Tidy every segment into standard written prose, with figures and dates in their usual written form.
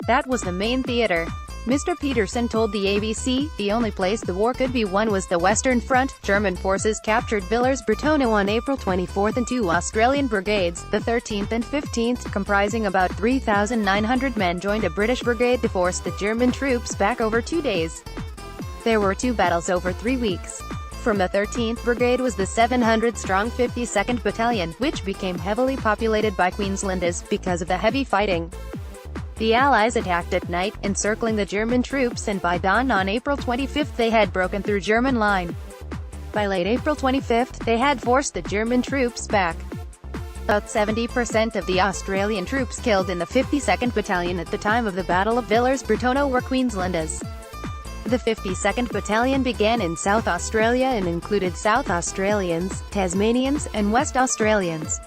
That was the main theater. Mr. Pedersen told the ABC, the only place the war could be won was the Western Front. German forces captured Villers-Bretonneux on April 24 and two Australian brigades, the 13th and 15th, comprising about 3,900 men, joined a British brigade to force the German troops back over 2 days. There were 2 battles over 3 weeks. From the 13th Brigade was the 700-strong 52nd Battalion, which became heavily populated by Queenslanders, because of the heavy fighting. The Allies attacked at night, encircling the German troops, and by dawn on April 25 they had broken through German line. By late April 25, they had forced the German troops back. About 70% of the Australian troops killed in the 52nd Battalion at the time of the Battle of Villers-Bretonneux were Queenslanders. The 52nd Battalion began in South Australia and included South Australians, Tasmanians, and West Australians.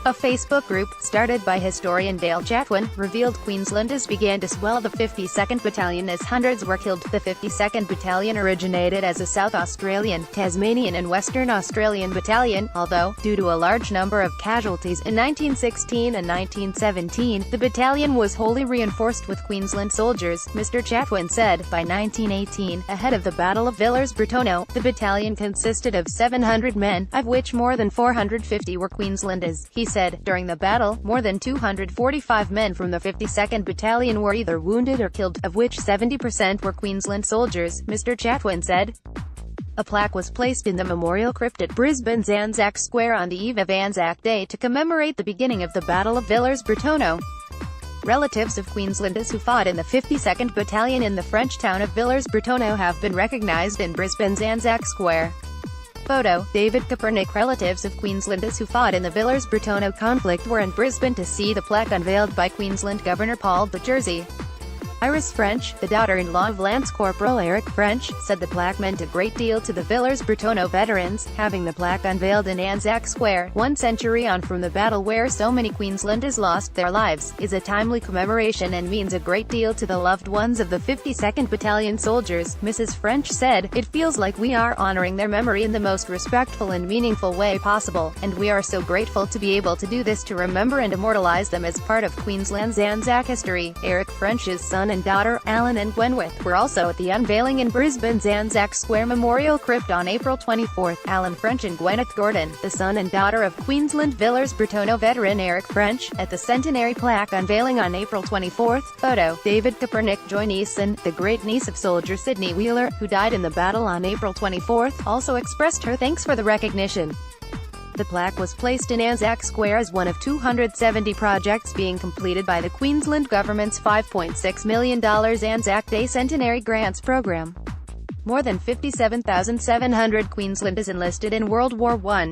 A Facebook group, started by historian Dale Chatwin, revealed Queenslanders began to swell the 52nd Battalion as hundreds were killed. The 52nd Battalion originated as a South Australian, Tasmanian and Western Australian battalion, although, due to a large number of casualties in 1916 and 1917, the battalion was wholly reinforced with Queensland soldiers, Mr. Chatwin said. By 1918, ahead of the Battle of Villers-Bretonneux, the battalion consisted of 700 men, of which more than 450 were Queenslanders. He said, during the battle, more than 245 men from the 52nd Battalion were either wounded or killed, of which 70% were Queensland soldiers, Mr. Chatwin said. A plaque was placed in the Memorial Crypt at Brisbane's Anzac Square on the eve of Anzac Day to commemorate the beginning of the Battle of Villers-Bretonneux. Relatives of Queenslanders who fought in the 52nd Battalion in the French town of Villers-Bretonneux have been recognised in Brisbane's Anzac Square. Photo, David Kaepernick. Relatives of Queenslanders who fought in the Villers-Bretonneux conflict were in Brisbane to see the plaque unveiled by Queensland Governor Paul Jersey. Iris French, the daughter-in-law of Lance Corporal Eric French, said the plaque meant a great deal to the Villers-Bretonneux veterans. Having the plaque unveiled in Anzac Square, 1 century on from the battle where so many Queenslanders lost their lives, is a timely commemoration and means a great deal to the loved ones of the 52nd Battalion soldiers, Mrs. French said. It feels like we are honoring their memory in the most respectful and meaningful way possible, and we are so grateful to be able to do this to remember and immortalize them as part of Queensland's Anzac history. Eric French's son and daughter, Alan and Gwenwyth, were also at the unveiling in Brisbane's Anzac Square Memorial Crypt on April 24. Alan French and Gwenwyth Gordon, the son and daughter of Queensland Villers-Bretonneux veteran Eric French, at the centenary plaque unveiling on April 24. Photo, David Kaepernick. Joy Neeson, the great-niece of soldier Sidney Wheeler, who died in the battle on April 24, also expressed her thanks for the recognition. The plaque was placed in Anzac Square as one of 270 projects being completed by the Queensland Government's $5.6 million Anzac Day Centenary Grants Program. More than 57,700 Queenslanders enlisted in World War I.